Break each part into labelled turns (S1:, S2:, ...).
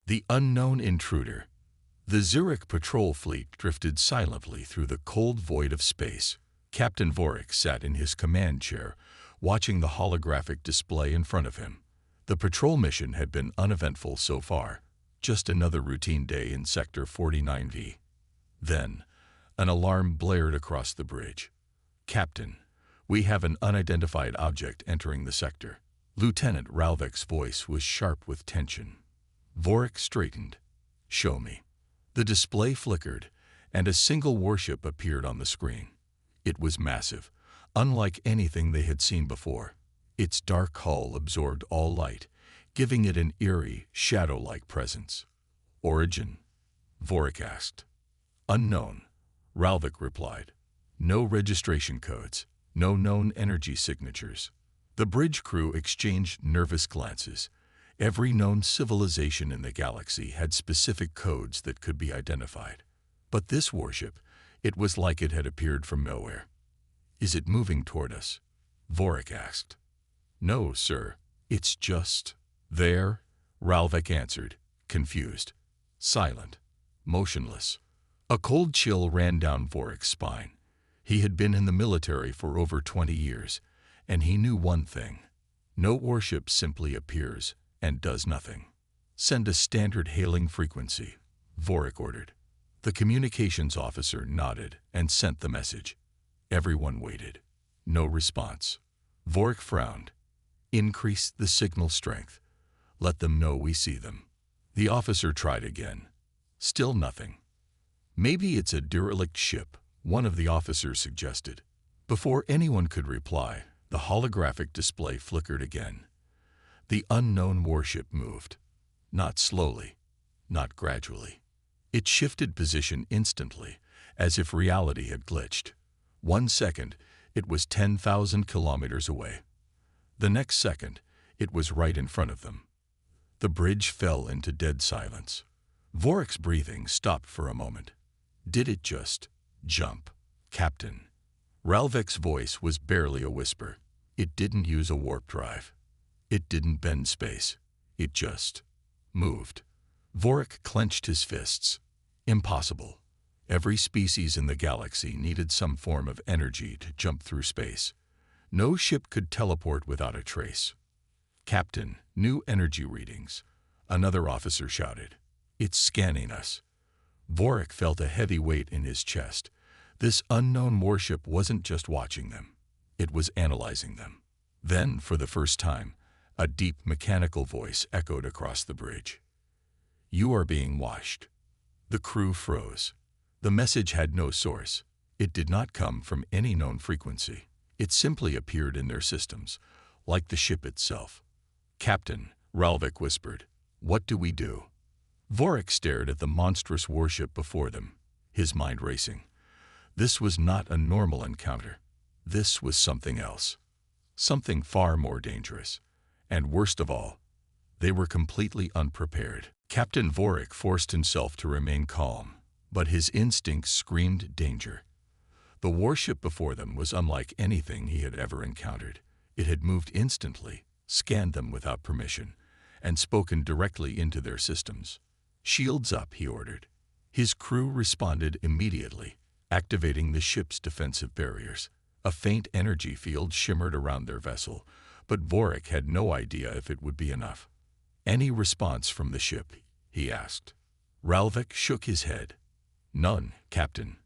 S1: The unknown intruder. The Zurich patrol fleet drifted silently through the cold void of space. Captain Vorik sat in his command chair, watching the holographic display in front of him. The patrol mission had been uneventful so far, just another routine day in Sector 49V. Then, an alarm blared across the bridge. "Captain, we have an unidentified object entering the sector." Lieutenant Ralvik's voice was sharp with tension. Vorik straightened. "Show me." The display flickered, and a single warship appeared on the screen. It was massive, unlike anything they had seen before. Its dark hull absorbed all light, giving it an eerie, shadow-like presence. "Origin?" Vorik asked. "Unknown," Ralvik replied. "No registration codes, no known energy signatures." The bridge crew exchanged nervous glances. Every known civilization in the galaxy had specific codes that could be identified. But this warship, it was like it had appeared from nowhere. "Is it moving toward us?" Vorik asked. "No, sir. It's just there," Ralvik answered, confused. Silent, motionless. A cold chill ran down Vorik's spine. He had been in the military for over 20 years, and he knew one thing. No warship simply appears and does nothing. "Send a standard hailing frequency," Vorik ordered. The communications officer nodded and sent the message. Everyone waited. No response. Vorik frowned. "Increase the signal strength. Let them know we see them." The officer tried again. Still nothing. "Maybe it's a derelict ship," one of the officers suggested. Before anyone could reply, the holographic display flickered again. The unknown warship moved. Not slowly, not gradually. It shifted position instantly, as if reality had glitched. 1 second, it was 10,000 kilometers away. The next second, it was right in front of them. The bridge fell into dead silence. Vorik's breathing stopped for a moment. Did it just jump? "Captain." Ralvik's voice was barely a whisper. It didn't use a warp drive. It didn't bend space. It just moved. Vorik clenched his fists. Impossible. Every species in the galaxy needed some form of energy to jump through space. No ship could teleport without a trace. "Captain, new energy readings," another officer shouted. "It's scanning us." Vorik felt a heavy weight in his chest. This unknown warship wasn't just watching them. It was analyzing them. Then, for the first time, a deep mechanical voice echoed across the bridge. "You are being watched." The crew froze. The message had no source. It did not come from any known frequency. It simply appeared in their systems, like the ship itself. "Captain," Ralvik whispered, "what do we do?" Vorik stared at the monstrous warship before them, his mind racing. This was not a normal encounter. This was something else. Something far more dangerous. And worst of all, they were completely unprepared. Captain Vorik forced himself to remain calm, but his instincts screamed danger. The warship before them was unlike anything he had ever encountered. It had moved instantly, scanned them without permission, and spoken directly into their systems. "Shields up," he ordered. His crew responded immediately, activating the ship's defensive barriers. A faint energy field shimmered around their vessel, but Vorik had no idea if it would be enough. "Any response from the ship?" he asked. Ralvik shook his head. "None, Captain.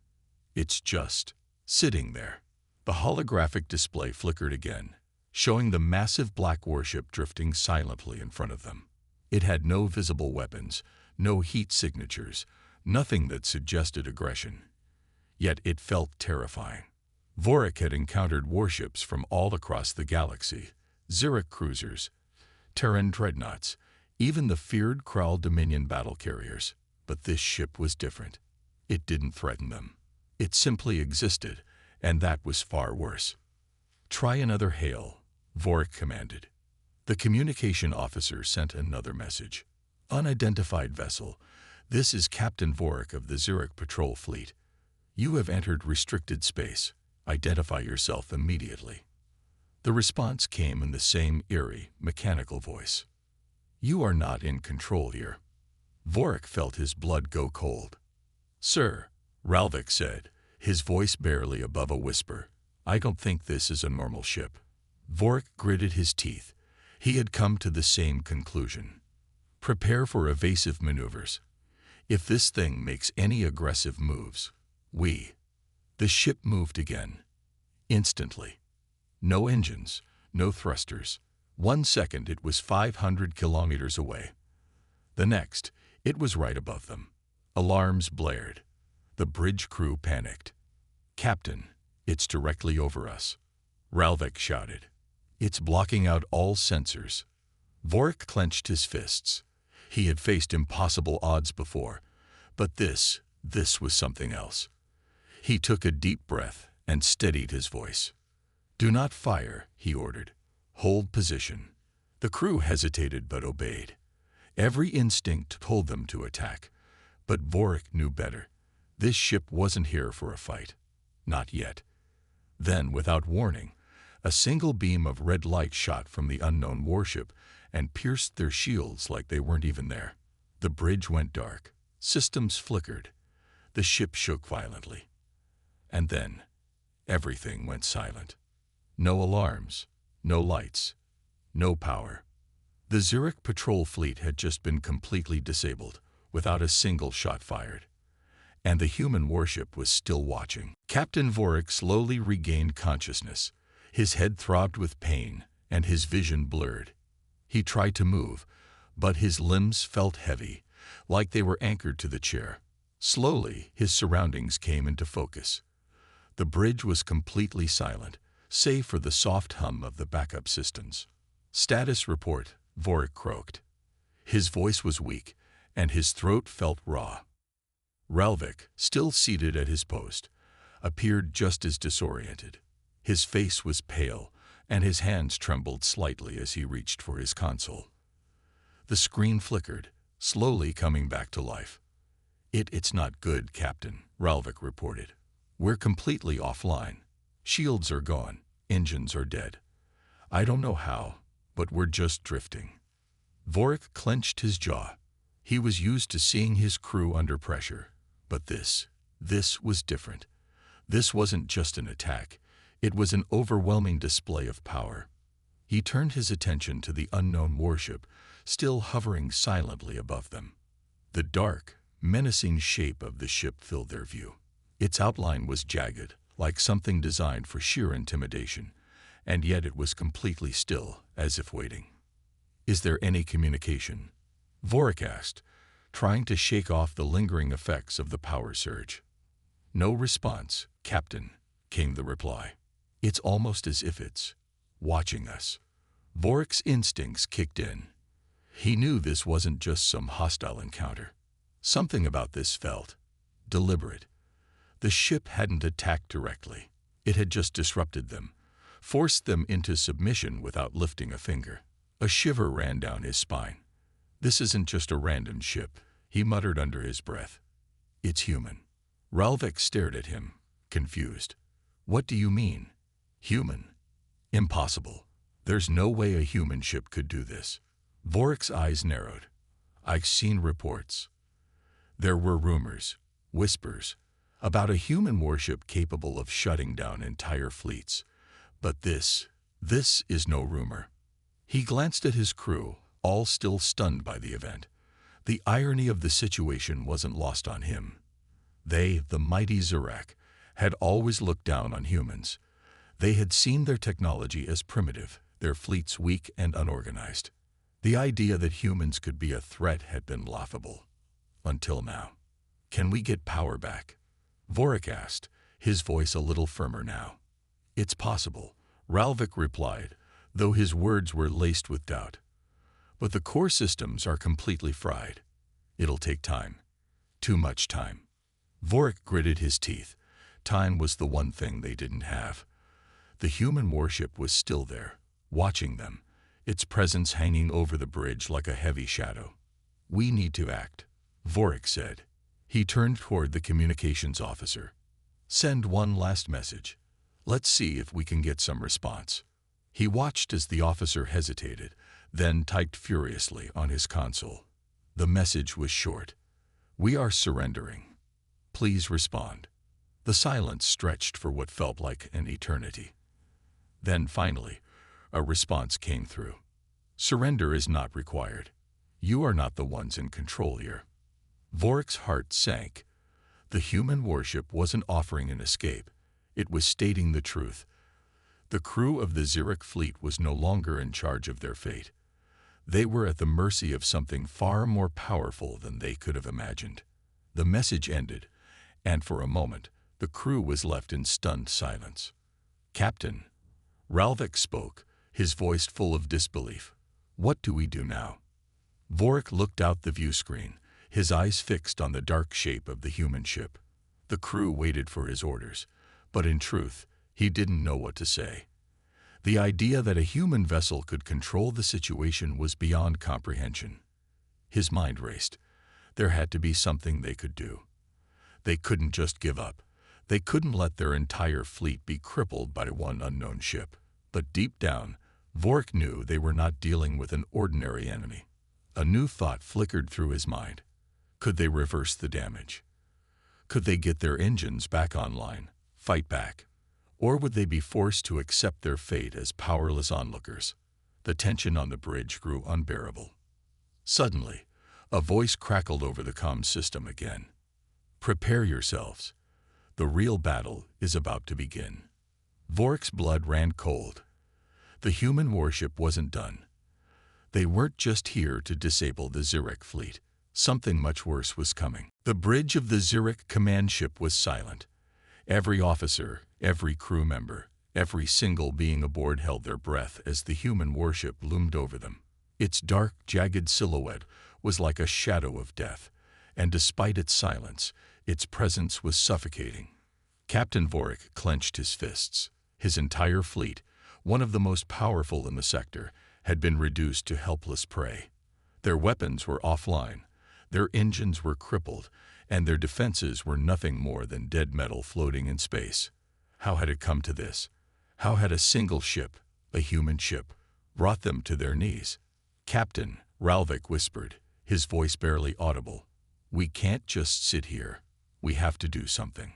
S1: It's just sitting there." The holographic display flickered again, showing the massive black warship drifting silently in front of them. It had no visible weapons, no heat signatures, nothing that suggested aggression. Yet it felt terrifying. Vorik had encountered warships from all across the galaxy, Zurich cruisers, Terran dreadnoughts, even the feared Kral Dominion battle carriers. But this ship was different. It didn't threaten them. It simply existed, and that was far worse. "Try another hail," Vorik commanded. The communication officer sent another message. "Unidentified vessel. This is Captain Vorik of the Zurich patrol fleet. You have entered restricted space. Identify yourself immediately." The response came in the same eerie, mechanical voice. "You are not in control here." Vorik felt his blood go cold. "Sir," Ralvik said, his voice barely above a whisper, "I don't think this is a normal ship." Vorik gritted his teeth. He had come to the same conclusion. "Prepare for evasive maneuvers. If this thing makes any aggressive moves, we—" The ship moved again. Instantly. No engines, no thrusters. 1 second it was 500 kilometers away. The next, it was right above them. Alarms blared. The bridge crew panicked. "Captain, it's directly over us," Ralvik shouted. "It's blocking out all sensors." Vorik clenched his fists. He had faced impossible odds before, but this was something else. He took a deep breath and steadied his voice. "Do not fire," he ordered. "Hold position." The crew hesitated but obeyed. Every instinct told them to attack. But Vorik knew better. This ship wasn't here for a fight. Not yet. Then, without warning, a single beam of red light shot from the unknown warship and pierced their shields like they weren't even there. The bridge went dark. Systems flickered. The ship shook violently. And then, everything went silent. No alarms, no lights, no power. The Zurich patrol fleet had just been completely disabled, without a single shot fired. And the human warship was still watching. Captain Vorik slowly regained consciousness. His head throbbed with pain, and his vision blurred. He tried to move, but his limbs felt heavy, like they were anchored to the chair. Slowly, his surroundings came into focus. The bridge was completely silent, save for the soft hum of the backup systems. "Status report," Vorik croaked. His voice was weak, and his throat felt raw. Ralvik, still seated at his post, appeared just as disoriented. His face was pale, and his hands trembled slightly as he reached for his console. The screen flickered, slowly coming back to life. It's not good, Captain," Ralvik reported. "We're completely offline. Shields are gone, engines are dead. I don't know how, but we're just drifting." Vorik clenched his jaw. He was used to seeing his crew under pressure. But this was different. This wasn't just an attack. It was an overwhelming display of power. He turned his attention to the unknown warship, still hovering silently above them. The dark, menacing shape of the ship filled their view. Its outline was jagged, like something designed for sheer intimidation, and yet it was completely still, as if waiting. "Is there any communication?" Vorik asked, trying to shake off the lingering effects of the power surge. "No response, Captain," came the reply. "It's almost as if it's watching us." Vorik's instincts kicked in. He knew this wasn't just some hostile encounter. Something about this felt deliberate. The ship hadn't attacked directly. It had just disrupted them, forced them into submission without lifting a finger. A shiver ran down his spine. "This isn't just a random ship," he muttered under his breath. "It's human." Ralvik stared at him, confused. "What do you mean? Human? Impossible. There's no way a human ship could do this." Vorik's eyes narrowed. "I've seen reports. There were rumors, whispers, about a human warship capable of shutting down entire fleets. But this is no rumor." He glanced at his crew, all still stunned by the event. The irony of the situation wasn't lost on him. They, the mighty Zurich, had always looked down on humans. They had seen their technology as primitive, their fleets weak and unorganized. The idea that humans could be a threat had been laughable. Until now. "Can we get power back?" Vorik asked, his voice a little firmer now. "It's possible," Ralvik replied, though his words were laced with doubt. "But the core systems are completely fried. It'll take time. Too much time." Vorik gritted his teeth. Time was the one thing they didn't have. The human warship was still there, watching them, its presence hanging over the bridge like a heavy shadow. "We need to act," Vorik said. He turned toward the communications officer. "Send one last message. Let's see if we can get some response." He watched as the officer hesitated, then typed furiously on his console. The message was short. "We are surrendering. Please respond." The silence stretched for what felt like an eternity. Then, finally, a response came through. "Surrender is not required. You are not the ones in control here." Vorik's heart sank. The human warship wasn't offering an escape. It was stating the truth. The crew of the Zurich fleet was no longer in charge of their fate. They were at the mercy of something far more powerful than they could have imagined. The message ended, and for a moment, the crew was left in stunned silence. "Captain," Ralvik spoke, his voice full of disbelief. "What do we do now?" Vorik looked out the view screen, his eyes fixed on the dark shape of the human ship. The crew waited for his orders, but in truth, he didn't know what to say. The idea that a human vessel could control the situation was beyond comprehension. His mind raced. There had to be something they could do. They couldn't just give up. They couldn't let their entire fleet be crippled by one unknown ship. But deep down, Vorik knew they were not dealing with an ordinary enemy. A new thought flickered through his mind. Could they reverse the damage? Could they get their engines back online, fight back? Or would they be forced to accept their fate as powerless onlookers? The tension on the bridge grew unbearable. Suddenly, a voice crackled over the comm system again. "Prepare yourselves. The real battle is about to begin." Vorik's blood ran cold. The human warship wasn't done. They weren't just here to disable the Zurich fleet. Something much worse was coming. The bridge of the Zurich command ship was silent. Every officer, every crew member, every single being aboard held their breath as the human warship loomed over them. Its dark, jagged silhouette was like a shadow of death, and despite its silence, its presence was suffocating. Captain Vorik clenched his fists. His entire fleet, one of the most powerful in the sector, had been reduced to helpless prey. Their weapons were offline, their engines were crippled, and their defenses were nothing more than dead metal floating in space. How had it come to this? How had a single ship, a human ship, brought them to their knees? "Captain," Ralvik whispered, his voice barely audible, "we can't just sit here. We have to do something."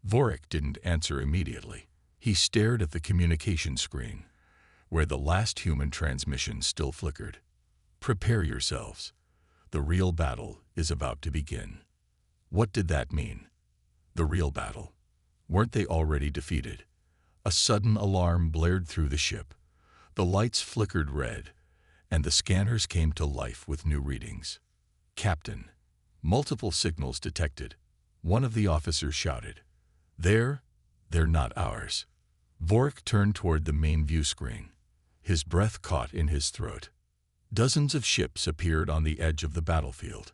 S1: Vorik didn't answer immediately. He stared at the communication screen, where the last human transmission still flickered. "Prepare yourselves. The real battle is about to begin." What did that mean? The real battle? Weren't they already defeated? A sudden alarm blared through the ship. The lights flickered red, and the scanners came to life with new readings. "Captain." Multiple signals detected. One of the officers shouted, They're not ours." Vorik turned toward the main view screen. His breath caught in his throat. Dozens of ships appeared on the edge of the battlefield.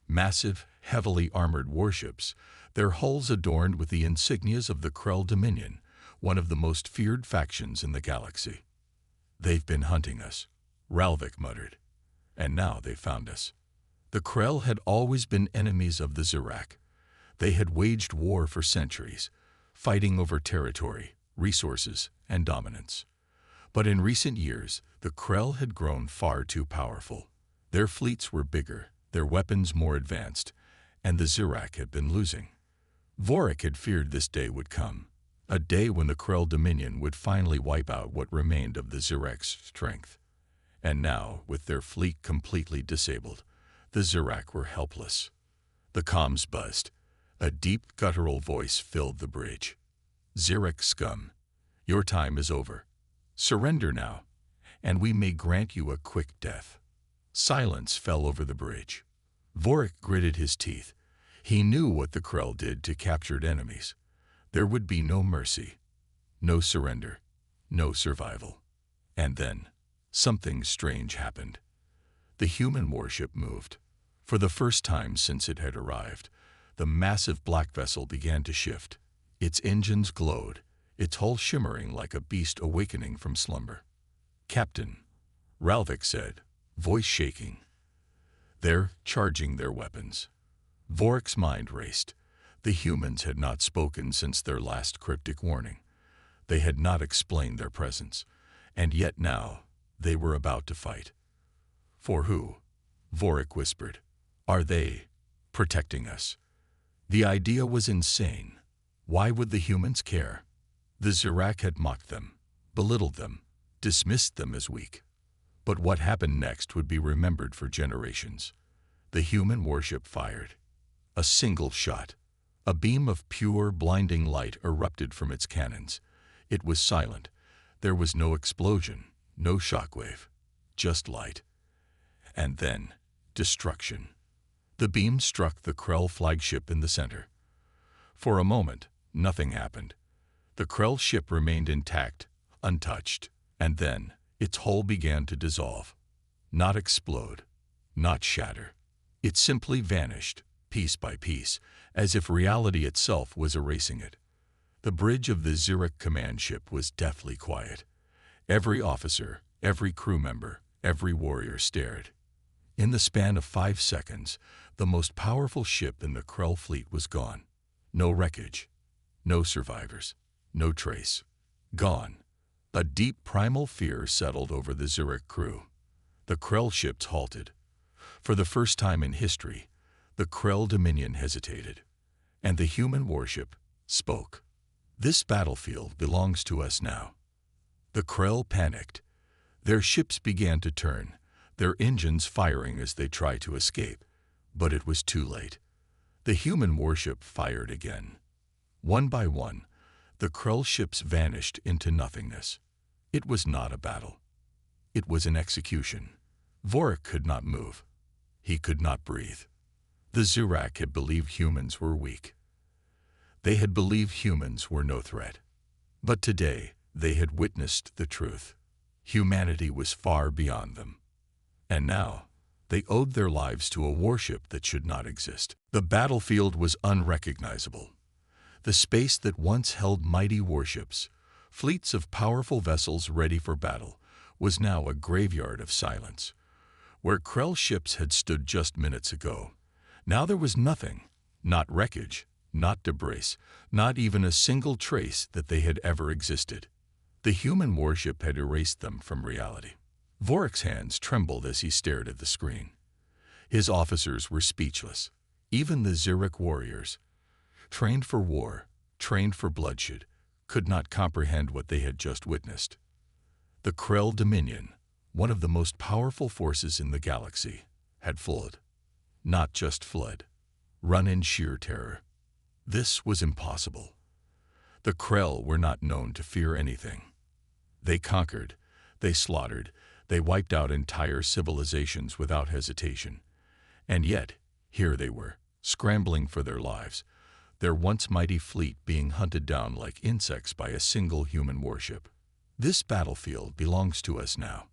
S1: Massive, heavily armored warships, their hulls adorned with the insignias of the Krell Dominion, one of the most feared factions in the galaxy. "They've been hunting us," Ralvik muttered. "And now they've found us." The Krell had always been enemies of the Zurich. They had waged war for centuries, fighting over territory, resources, and dominance. But in recent years, the Krell had grown far too powerful. Their fleets were bigger, their weapons more advanced, and the Zurich had been losing. Vorik had feared this day would come, a day when the Krell Dominion would finally wipe out what remained of the Zurich's strength. And now, with their fleet completely disabled, the Zurich were helpless. The comms buzzed. A deep, guttural voice filled the bridge. "Zurich scum, your time is over. Surrender now, and we may grant you a quick death." Silence fell over the bridge. Vorik gritted his teeth. He knew what the Krell did to captured enemies. There would be no mercy, no surrender, no survival. And then, something strange happened. The human warship moved. For the first time since it had arrived, the massive black vessel began to shift. Its engines glowed, its hull shimmering like a beast awakening from slumber. "Captain," Ralvik said, voice shaking. "They're charging their weapons." Vorik's mind raced. The humans had not spoken since their last cryptic warning. They had not explained their presence, and yet now they were about to fight. "For who?" Vorik whispered. Are they protecting us? The idea was insane. Why would the humans care? The Zirak had mocked them, belittled them, dismissed them as weak. But what happened next would be remembered for generations. The human warship fired. A single shot. A beam of pure, blinding light erupted from its cannons. It was silent. There was no explosion, no shockwave, just light. And then, destruction. The beam struck the Krell flagship in the center. For a moment, nothing happened. The Krell ship remained intact, untouched, and then its hull began to dissolve. Not explode, not shatter. It simply vanished, piece by piece, as if reality itself was erasing it. The bridge of the Zirak command ship was deathly quiet. Every officer, every crew member, every warrior stared. In the span of 5 seconds, the most powerful ship in the Krell fleet was gone. No wreckage, no survivors, no trace. Gone. A deep primal fear settled over the Zirak crew. The Krell ships halted. For the first time in history, the Krell Dominion hesitated, and the human warship spoke. This battlefield belongs to us now. The Krell panicked. Their ships began to turn, their engines firing as they tried to escape. But it was too late. The human warship fired again. One by one, the Krell ships vanished into nothingness. It was not a battle. It was an execution. Vorik could not move. He could not breathe. The Zirak had believed humans were weak. They had believed humans were no threat. But today, they had witnessed the truth. Humanity was far beyond them. And now, they owed their lives to a warship that should not exist. The battlefield was unrecognizable. The space that once held mighty warships, fleets of powerful vessels ready for battle, was now a graveyard of silence. Where Krell ships had stood just minutes ago, now there was nothing, not wreckage, not debris, not even a single trace that they had ever existed. The human warship had erased them from reality. Vorik's hands trembled as he stared at the screen. His officers were speechless. Even the Zirak warriors, trained for war, trained for bloodshed, could not comprehend what they had just witnessed. The Krell Dominion, one of the most powerful forces in the galaxy, had fled. Not just fled, run in sheer terror. This was impossible. The Krell were not known to fear anything. They conquered, they slaughtered, they wiped out entire civilizations without hesitation. And yet, here they were, scrambling for their lives, their once mighty fleet being hunted down like insects by a single human warship. This battlefield belongs to us now.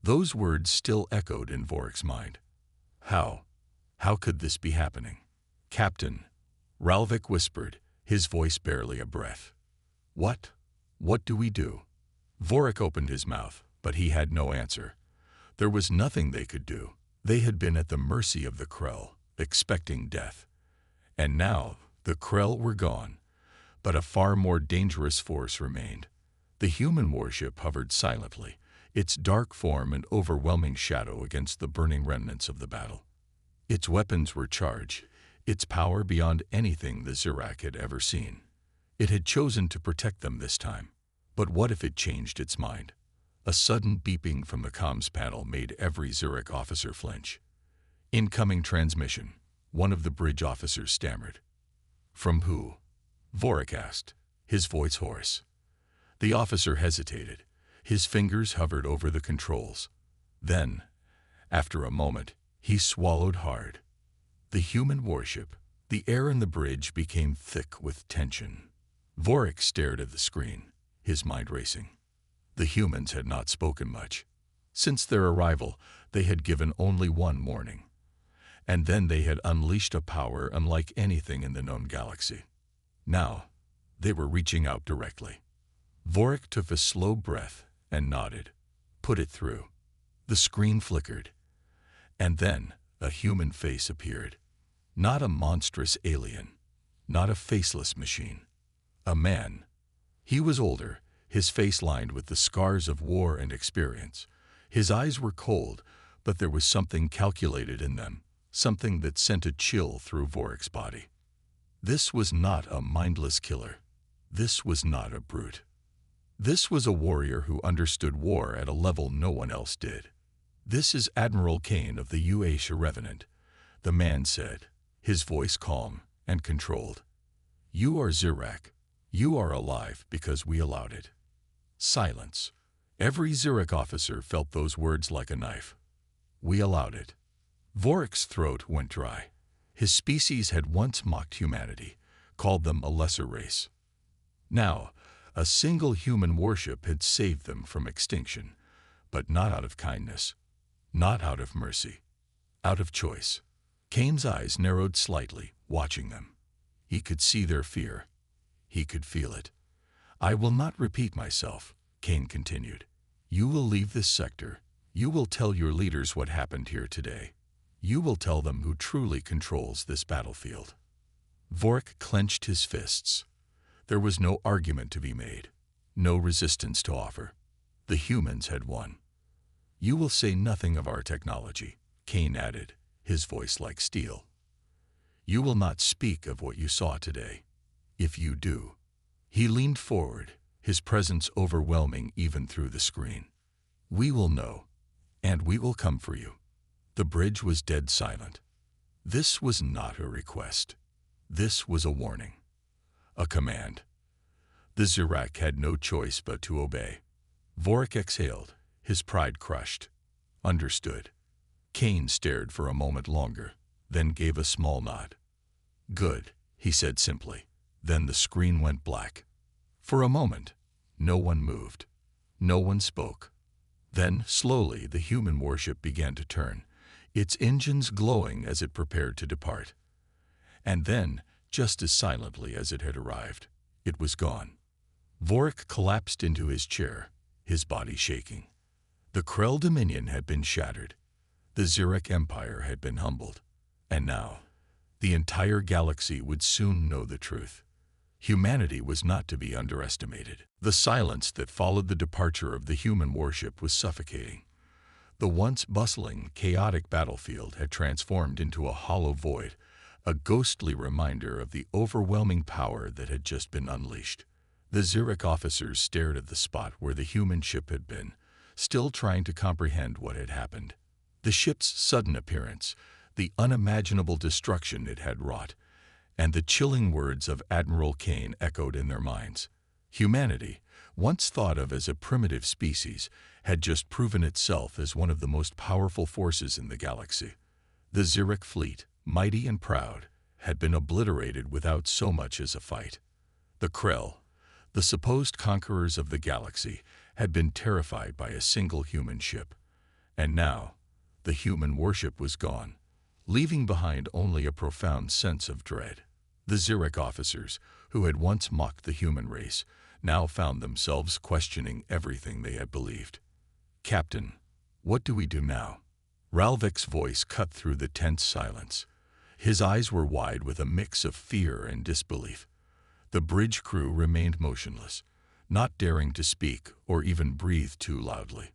S1: Those words still echoed in Vorik's mind. How? How could this be happening? Captain, Ralvik whispered, his voice barely a breath. What? What do we do? Vorik opened his mouth, but he had no answer. There was nothing they could do. They had been at the mercy of the Krell, expecting death. And now, the Krell were gone, but a far more dangerous force remained. The human warship hovered silently, its dark form an overwhelming shadow against the burning remnants of the battle. Its weapons were charged, its power beyond anything the Zirak had ever seen. It had chosen to protect them this time. But what if it changed its mind? A sudden beeping from the comms panel made every Zirak officer flinch. Incoming transmission, one of the bridge officers stammered. From who? Vorik asked, his voice hoarse. The officer hesitated. His fingers hovered over the controls. Then, after a moment, he swallowed hard. The human warship, the air in the bridge became thick with tension. Vorik stared at the screen, his mind racing. The humans had not spoken much. Since their arrival, they had given only one warning. And then they had unleashed a power unlike anything in the known galaxy. Now, they were reaching out directly. Vorik took a slow breath and nodded. Put it through. The screen flickered. And then a human face appeared. Not a monstrous alien. Not a faceless machine. A man. He was older, his face lined with the scars of war and experience. His eyes were cold, but there was something calculated in them, something that sent a chill through Vorik's body. This was not a mindless killer. This was not a brute. This was a warrior who understood war at a level no one else did. "This is Admiral Kane of the UH Revenant," the man said, his voice calm and controlled. "You are Zirak. You are alive because we allowed it." Silence. Every Zirak officer felt those words like a knife. We allowed it. Vorik's throat went dry. His species had once mocked humanity, called them a lesser race. Now, a single human warship had saved them from extinction, but not out of kindness, not out of mercy, out of choice. Kane's eyes narrowed slightly, watching them. He could see their fear. He could feel it. "I will not repeat myself," Kane continued. "You will leave this sector. You will tell your leaders what happened here today. You will tell them who truly controls this battlefield." Vorik clenched his fists. There was no argument to be made, no resistance to offer. The humans had won. "You will say nothing of our technology," Kane added, his voice like steel. "You will not speak of what you saw today. If you do—" He leaned forward, his presence overwhelming even through the screen. "We will know, and we will come for you." The bridge was dead silent. This was not a request. This was a warning. A command. The Zirak had no choice but to obey. Vorik exhaled, his pride crushed. Understood. Kane stared for a moment longer, then gave a small nod. "Good," he said simply. Then the screen went black. For a moment, no one moved. No one spoke. Then, slowly, the human warship began to turn, its engines glowing as it prepared to depart. And then, just as silently as it had arrived, it was gone. Vorik collapsed into his chair, his body shaking. The Krell Dominion had been shattered. The Zirak Empire had been humbled. And now, the entire galaxy would soon know the truth. Humanity was not to be underestimated. The silence that followed the departure of the human warship was suffocating. The once bustling, chaotic battlefield had transformed into a hollow void, a ghostly reminder of the overwhelming power that had just been unleashed. The Zirak officers stared at the spot where the human ship had been, still trying to comprehend what had happened. The ship's sudden appearance, the unimaginable destruction it had wrought, and the chilling words of Admiral Kane echoed in their minds. Humanity, once thought of as a primitive species, had just proven itself as one of the most powerful forces in the galaxy. The Zirak fleet, mighty and proud, had been obliterated without so much as a fight. The Krell, the supposed conquerors of the galaxy, had been terrified by a single human ship. And now, the human warship was gone, leaving behind only a profound sense of dread. The Zirak officers, who had once mocked the human race, now found themselves questioning everything they had believed. "Captain, what do we do now?" Ralvik's voice cut through the tense silence. His eyes were wide with a mix of fear and disbelief. The bridge crew remained motionless, not daring to speak or even breathe too loudly.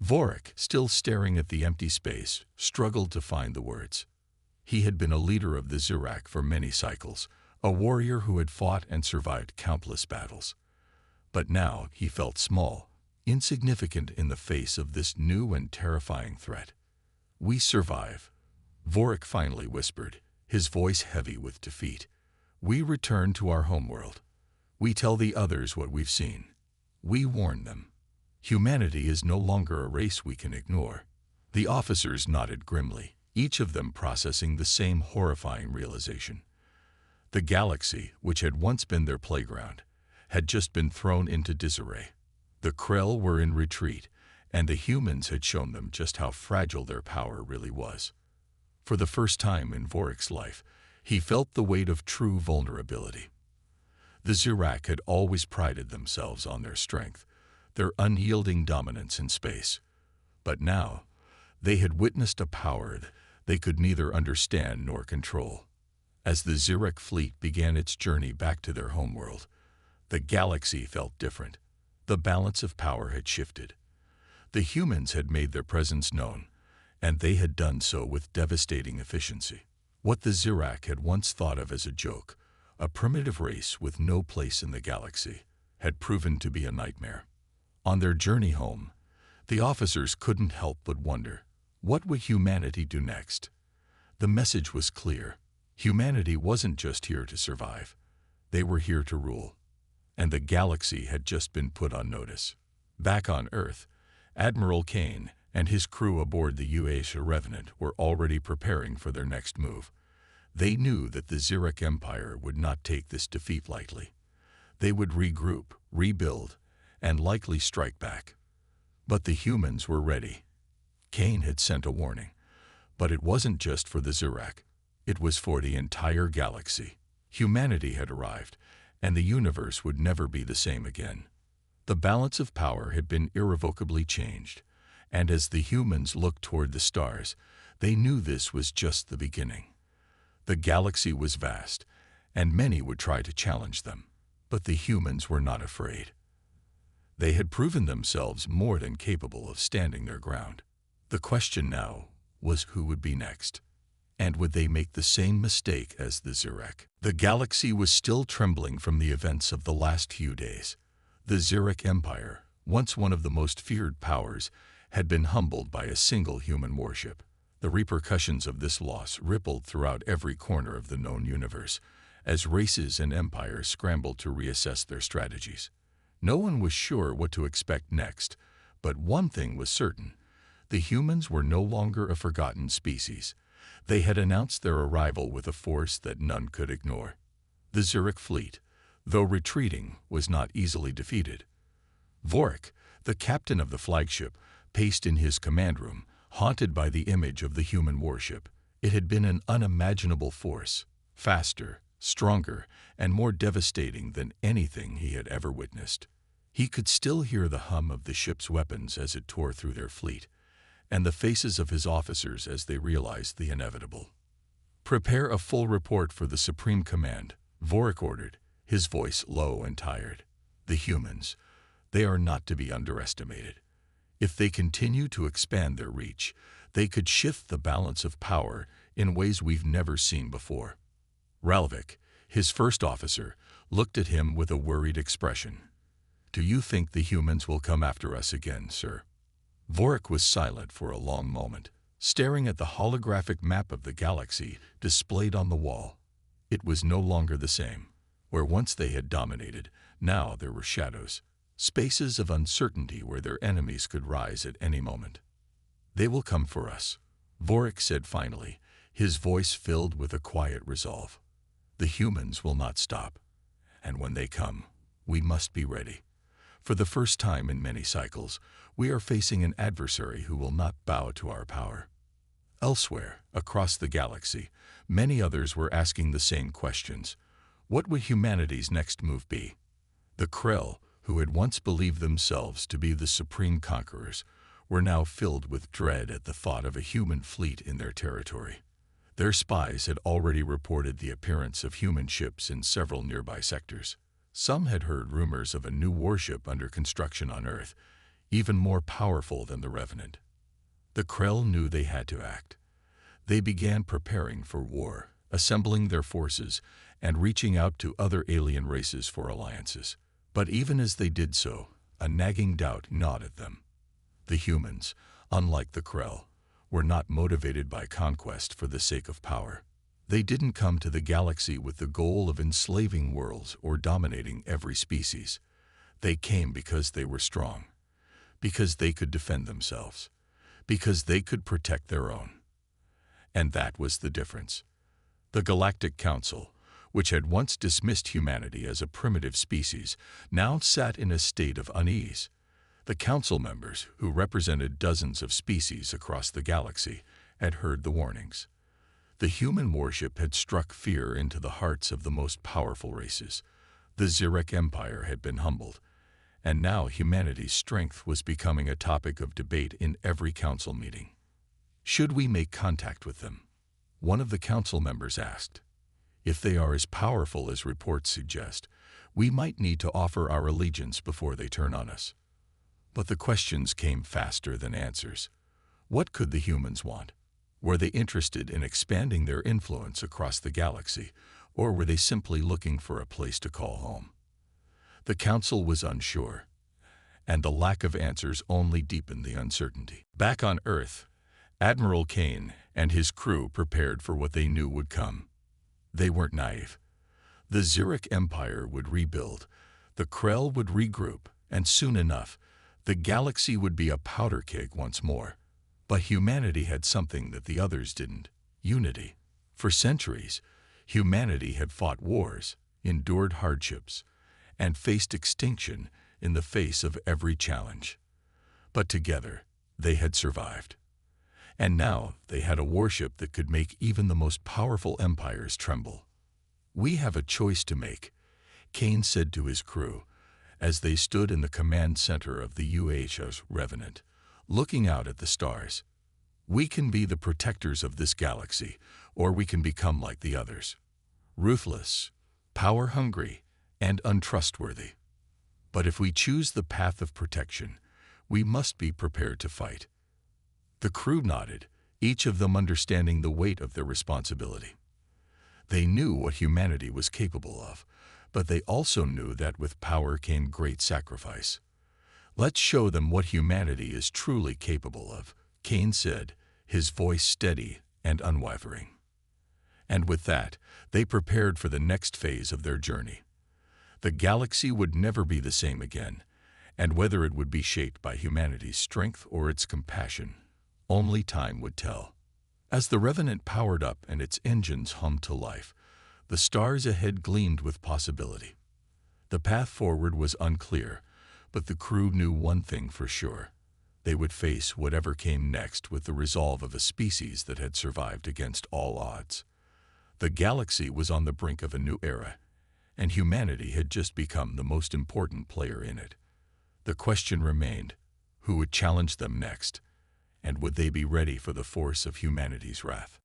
S1: Vorik, still staring at the empty space, struggled to find the words. He had been a leader of the Zirak for many cycles, a warrior who had fought and survived countless battles. But now he felt small, insignificant in the face of this new and terrifying threat. "We survive," Vorik finally whispered, his voice heavy with defeat. "We return to our homeworld. We tell the others what we've seen. We warn them. Humanity is no longer a race we can ignore." The officers nodded grimly, each of them processing the same horrifying realization. The galaxy, which had once been their playground, had just been thrown into disarray. The Krell were in retreat, and the humans had shown them just how fragile their power really was. For the first time in Vorik's life, he felt the weight of true vulnerability. The Zirak had always prided themselves on their strength, their unyielding dominance in space. But now, they had witnessed a power they could neither understand nor control. As the Zirak fleet began its journey back to their homeworld, the galaxy felt different. The balance of power had shifted. The humans had made their presence known, and they had done so with devastating efficiency. What the Zirak had once thought of as a joke, a primitive race with no place in the galaxy, had proven to be a nightmare. On their journey home, the officers couldn't help but wonder, what would humanity do next? The message was clear. Humanity wasn't just here to survive. They were here to rule. And the galaxy had just been put on notice. Back on Earth, Admiral Kane and his crew aboard the UASA Revenant were already preparing for their next move. They knew that the Zirak Empire would not take this defeat lightly. They would regroup, rebuild, and likely strike back. But the humans were ready. Kane had sent a warning. But it wasn't just for the Zirak. It was for the entire galaxy. Humanity had arrived, and the universe would never be the same again. The balance of power had been irrevocably changed, and as the humans looked toward the stars, they knew this was just the beginning. The galaxy was vast, and many would try to challenge them, but the humans were not afraid. They had proven themselves more than capable of standing their ground. The question now was who would be next, and would they make the same mistake as the Zirak? The galaxy was still trembling from the events of the last few days. The Zirak Empire, once one of the most feared powers, had been humbled by a single human warship. The repercussions of this loss rippled throughout every corner of the known universe, as races and empires scrambled to reassess their strategies. No one was sure what to expect next, but one thing was certain. The humans were no longer a forgotten species. They had announced their arrival with a force that none could ignore. The Zirak fleet, though retreating, was not easily defeated. Vorik, the captain of the flagship, paced in his command room, haunted by the image of the human warship. It had been an unimaginable force, faster, stronger, and more devastating than anything he had ever witnessed. He could still hear the hum of the ship's weapons as it tore through their fleet, and the faces of his officers as they realized the inevitable. "Prepare a full report for the Supreme Command," Vorik ordered, his voice low and tired. "The humans, they are not to be underestimated. If they continue to expand their reach, they could shift the balance of power in ways we've never seen before." Ralvik, his first officer, looked at him with a worried expression. "Do you think the humans will come after us again, sir?" Vorik was silent for a long moment, staring at the holographic map of the galaxy displayed on the wall. It was no longer the same. Where once they had dominated, now there were shadows, spaces of uncertainty where their enemies could rise at any moment. "They will come for us," Vorik said finally, his voice filled with a quiet resolve. "The humans will not stop. And when they come, we must be ready. For the first time in many cycles, we are facing an adversary who will not bow to our power." Elsewhere, across the galaxy, many others were asking the same questions. What would humanity's next move be? The Krell, who had once believed themselves to be the supreme conquerors, were now filled with dread at the thought of a human fleet in their territory. Their spies had already reported the appearance of human ships in several nearby sectors. Some had heard rumors of a new warship under construction on Earth, even more powerful than the Revenant. The Krell knew they had to act. They began preparing for war, assembling their forces, and reaching out to other alien races for alliances. But even as they did so, a nagging doubt gnawed at them. The humans, unlike the Krell, were not motivated by conquest for the sake of power. They didn't come to the galaxy with the goal of enslaving worlds or dominating every species. They came because they were strong, because they could defend themselves, because they could protect their own. And that was the difference. The Galactic Council, which had once dismissed humanity as a primitive species, now sat in a state of unease. The council members, who represented dozens of species across the galaxy, had heard the warnings. The human warship had struck fear into the hearts of the most powerful races. The Zirak Empire had been humbled, and now humanity's strength was becoming a topic of debate in every council meeting. "Should we make contact with them?" one of the council members asked. "If they are as powerful as reports suggest, we might need to offer our allegiance before they turn on us." But the questions came faster than answers. What could the humans want? Were they interested in expanding their influence across the galaxy, or were they simply looking for a place to call home? The Council was unsure, and the lack of answers only deepened the uncertainty. Back on Earth, Admiral Kane and his crew prepared for what they knew would come. They weren't naive. The Zurich Empire would rebuild, the Krell would regroup, and soon enough, the galaxy would be a powder keg once more. But humanity had something that the others didn't: unity. For centuries, humanity had fought wars, endured hardships, and faced extinction in the face of every challenge. But together, they had survived. And now they had a warship that could make even the most powerful empires tremble. "We have a choice to make," Kane said to his crew, as they stood in the command center of the UHS Revenant, looking out at the stars. "We can be the protectors of this galaxy, or we can become like the others. Ruthless, power-hungry, and untrustworthy. But if we choose the path of protection, we must be prepared to fight." The crew nodded, each of them understanding the weight of their responsibility. They knew what humanity was capable of, but they also knew that with power came great sacrifice. "Let's show them what humanity is truly capable of," Kane said, his voice steady and unwavering. And with that, they prepared for the next phase of their journey. The galaxy would never be the same again, and whether it would be shaped by humanity's strength or its compassion, only time would tell. As the Revenant powered up and its engines hummed to life, the stars ahead gleamed with possibility. The path forward was unclear, but the crew knew one thing for sure: they would face whatever came next with the resolve of a species that had survived against all odds. The galaxy was on the brink of a new era, and humanity had just become the most important player in it. The question remained: who would challenge them next? And would they be ready for the force of humanity's wrath?